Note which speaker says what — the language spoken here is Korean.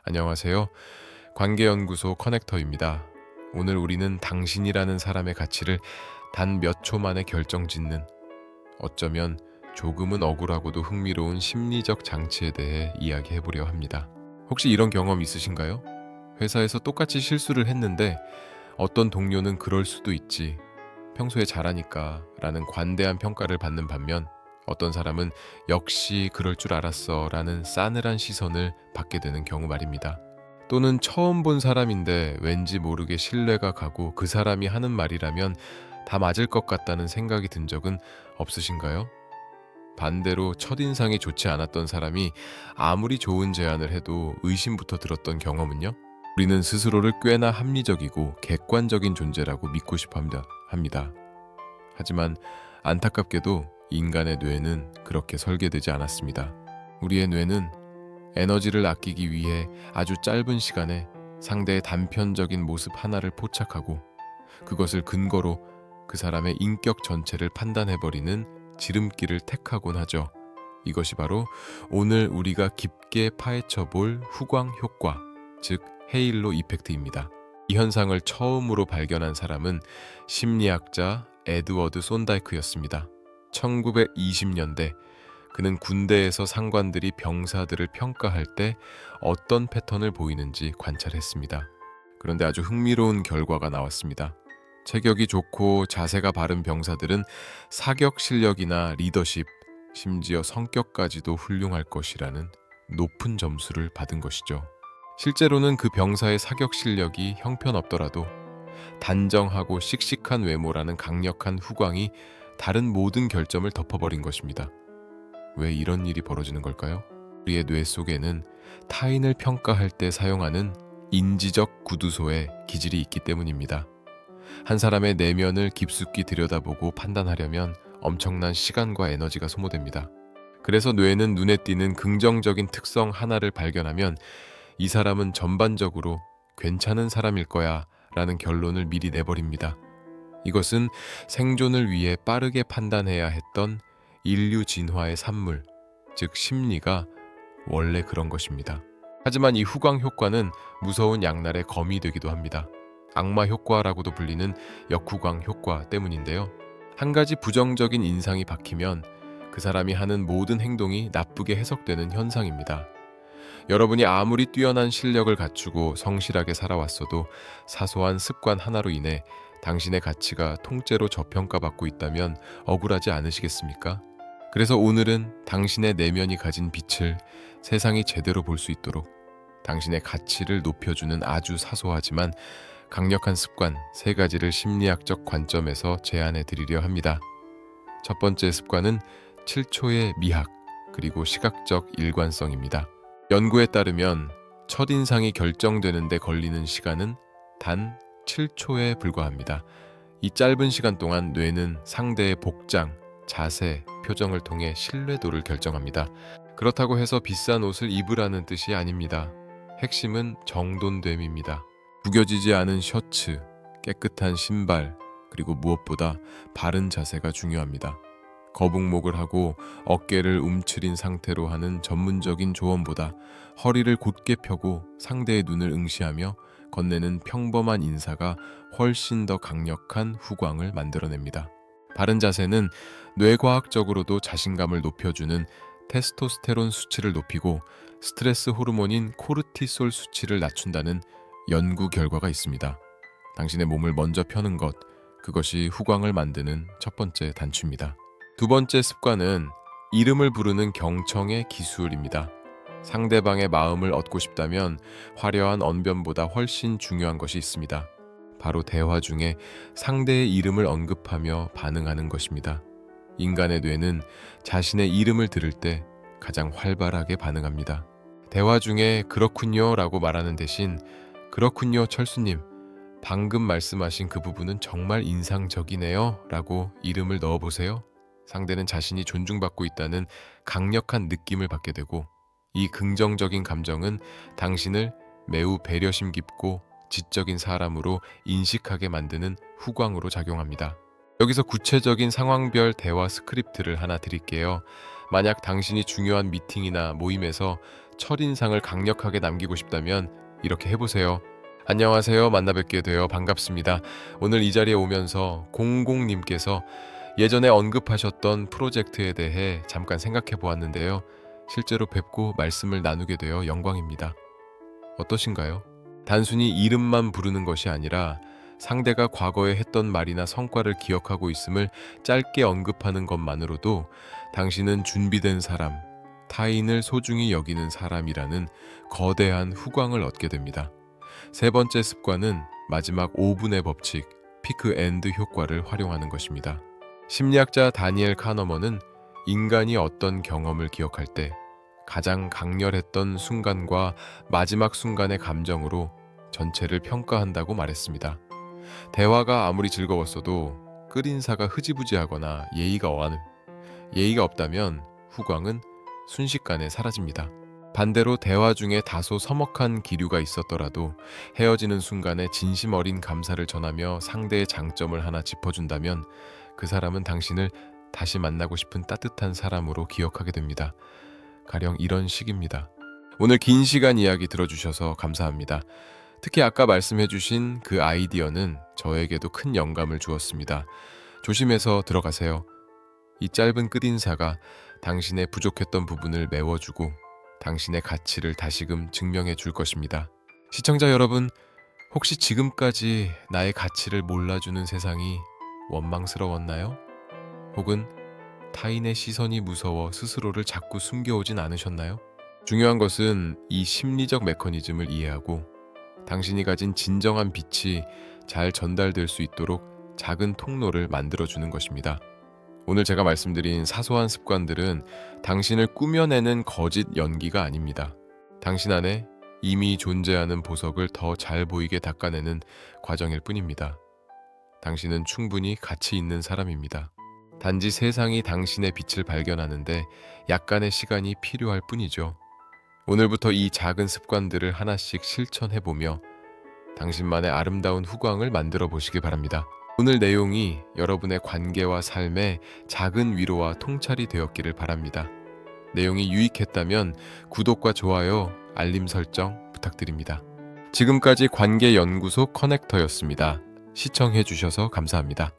Speaker 1: 안녕하세요. 관계연구소 커넥터입니다. 오늘 우리는 당신이라는 사람의 가치를 단 몇 초 만에 결정짓는, 어쩌면 조금은 억울하고도 흥미로운 심리적 장치에 대해 이야기해보려 합니다. 혹시 이런 경험 있으신가요? 회사에서 똑같이 실수를 했는데 어떤 동료는 그럴 수도 있지, 평소에 잘하니까 라는 관대한 평가를 받는 반면, 어떤 사람은 역시 그럴 줄 알았어 라는 싸늘한 시선을 받게 되는 경우 말입니다. 또는 처음 본 사람인데 왠지 모르게 신뢰가 가고 그 사람이 하는 말이라면 다 맞을 것 같다는 생각이 든 적은 없으신가요? 반대로 첫인상이 좋지 않았던 사람이 아무리 좋은 제안을 해도 의심부터 들었던 경험은요? 우리는 스스로를 꽤나 합리적이고 객관적인 존재라고 믿고 싶어 합니다. 하지만 안타깝게도 인간의 뇌는 그렇게 설계되지 않았습니다. 우리의 뇌는 에너지를 아끼기 위해 아주 짧은 시간에 상대의 단편적인 모습 하나를 포착하고 그것을 근거로 그 사람의 인격 전체를 판단해버리는 지름길을 택하곤 하죠. 이것이 바로 오늘 우리가 깊게 파헤쳐 볼 후광 효과, 즉 헤일로 이펙트입니다. 이 현상을 처음으로 발견한 사람은 심리학자 에드워드 손다이크였습니다. 1920년대 그는 군대에서 상관들이 병사들을 평가할 때 어떤 패턴을 보이는지 관찰했습니다. 그런데 아주 흥미로운 결과가 나왔습니다. 체격이 좋고 자세가 바른 병사들은 사격 실력이나 리더십, 심지어 성격까지도 훌륭할 것이라는 높은 점수를 받은 것이죠. 실제로는 그 병사의 사격 실력이 형편없더라도 단정하고 씩씩한 외모라는 강력한 후광이 다른 모든 결점을 덮어버린 것입니다. 왜 이런 일이 벌어지는 걸까요? 우리의 뇌 속에는 타인을 평가할 때 사용하는 인지적 구두소의 기질이 있기 때문입니다. 한 사람의 내면을 깊숙이 들여다보고 판단하려면 엄청난 시간과 에너지가 소모됩니다. 그래서 뇌는 눈에 띄는 긍정적인 특성 하나를 발견하면 이 사람은 전반적으로 괜찮은 사람일 거야 라는 결론을 미리 내버립니다. 이것은 생존을 위해 빠르게 판단해야 했던 인류 진화의 산물, 즉 심리가 원래 그런 것입니다. 하지만 이 후광 효과는 무서운 양날의 검이 되기도 합니다. 악마 효과라고도 불리는 역후광 효과 때문인데요. 한 가지 부정적인 인상이 박히면 그 사람이 하는 모든 행동이 나쁘게 해석되는 현상입니다. 여러분이 아무리 뛰어난 실력을 갖추고 성실하게 살아왔어도 사소한 습관 하나로 인해 당신의 가치가 통째로 저평가받고 있다면 억울하지 않으시겠습니까? 그래서 오늘은 당신의 내면이 가진 빛을 세상이 제대로 볼 수 있도록 당신의 가치를 높여주는 아주 사소하지만 강력한 습관 3가지를 심리학적 관점에서 제안해 드리려 합니다. 첫 번째 습관은 7초의 미학, 그리고 시각적 일관성입니다. 연구에 따르면 첫인상이 결정되는 데 걸리는 시간은 단 7초에 불과합니다. 이 짧은 시간 동안 뇌는 상대의 복장, 자세, 표정을 통해 신뢰도를 결정합니다. 그렇다고 해서 비싼 옷을 입으라는 뜻이 아닙니다. 핵심은 정돈됨입니다. 구겨지지 않은 셔츠, 깨끗한 신발, 그리고 무엇보다 바른 자세가 중요합니다. 거북목을 하고 어깨를 움츠린 상태로 하는 전문적인 조언보다 허리를 곧게 펴고 상대의 눈을 응시하며 건네는 평범한 인사가 훨씬 더 강력한 후광을 만들어냅니다. 바른 자세는 뇌과학적으로도 자신감을 높여주는 테스토스테론 수치를 높이고 스트레스 호르몬인 코르티솔 수치를 낮춘다는 연구 결과가 있습니다. 당신의 몸을 먼저 펴는 것, 그것이 후광을 만드는 첫 번째 단추입니다. 두 번째 습관은 이름을 부르는 경청의 기술입니다. 상대방의 마음을 얻고 싶다면 화려한 언변보다 훨씬 중요한 것이 있습니다. 바로 대화 중에 상대의 이름을 언급하며 반응하는 것입니다. 인간의 뇌는 자신의 이름을 들을 때 가장 활발하게 반응합니다. 대화 중에 그렇군요 라고 말하는 대신 그렇군요 철수님, 방금 말씀하신 그 부분은 정말 인상적이네요 라고 이름을 넣어보세요. 상대는 자신이 존중받고 있다는 강력한 느낌을 받게 되고 이 긍정적인 감정은 당신을 매우 배려심 깊고 지적인 사람으로 인식하게 만드는 후광으로 작용합니다. 여기서 구체적인 상황별 대화 스크립트를 하나 드릴게요. 만약 당신이 중요한 미팅이나 모임에서 첫인상을 강력하게 남기고 싶다면 이렇게 해보세요. 안녕하세요. 만나 뵙게 되어 반갑습니다. 오늘 이 자리에 오면서 공공님께서 예전에 언급하셨던 프로젝트에 대해 잠깐 생각해 보았는데요. 실제로 뵙고 말씀을 나누게 되어 영광입니다. 어떠신가요? 단순히 이름만 부르는 것이 아니라 상대가 과거에 했던 말이나 성과를 기억하고 있음을 짧게 언급하는 것만으로도 당신은 준비된 사람, 타인을 소중히 여기는 사람이라는 거대한 후광을 얻게 됩니다. 세 번째 습관은 마지막 5분의 법칙, 피크 앤드 효과를 활용하는 것입니다. 심리학자 다니엘 카너먼은 인간이 어떤 경험을 기억할 때 가장 강렬했던 순간과 마지막 순간의 감정으로 전체를 평가한다고 말했습니다. 대화가 아무리 즐거웠어도 끝인사가 흐지부지하거나 예의가 없다면 후광은 순식간에 사라집니다. 반대로 대화 중에 다소 서먹한 기류가 있었더라도 헤어지는 순간에 진심 어린 감사를 전하며 상대의 장점을 하나 짚어준다면 그 사람은 당신을 다시 만나고 싶은 따뜻한 사람으로 기억하게 됩니다. 가령 이런 식입니다. 오늘 긴 시간 이야기 들어주셔서 감사합니다. 특히 아까 말씀해주신 그 아이디어는 저에게도 큰 영감을 주었습니다. 조심해서 들어가세요. 이 짧은 끝인사가 당신의 부족했던 부분을 메워주고 당신의 가치를 다시금 증명해 줄 것입니다. 시청자 여러분, 혹시 지금까지 나의 가치를 몰라주는 세상이 원망스러웠나요? 혹은 타인의 시선이 무서워 스스로를 자꾸 숨겨오진 않으셨나요? 중요한 것은 이 심리적 메커니즘을 이해하고 당신이 가진 진정한 빛이 잘 전달될 수 있도록 작은 통로를 만들어주는 것입니다. 오늘 제가 말씀드린 사소한 습관들은 당신을 꾸며내는 거짓 연기가 아닙니다. 당신 안에 이미 존재하는 보석을 더 잘 보이게 닦아내는 과정일 뿐입니다. 당신은 충분히 가치 있는 사람입니다. 단지 세상이 당신의 빛을 발견하는데 약간의 시간이 필요할 뿐이죠. 오늘부터 이 작은 습관들을 하나씩 실천해보며 당신만의 아름다운 후광을 만들어 보시기 바랍니다. 오늘 내용이 여러분의 관계와 삶에 작은 위로와 통찰이 되었기를 바랍니다. 내용이 유익했다면 구독과 좋아요, 알림 설정 부탁드립니다. 지금까지 관계연구소 커넥터였습니다. 시청해 주셔서 감사합니다.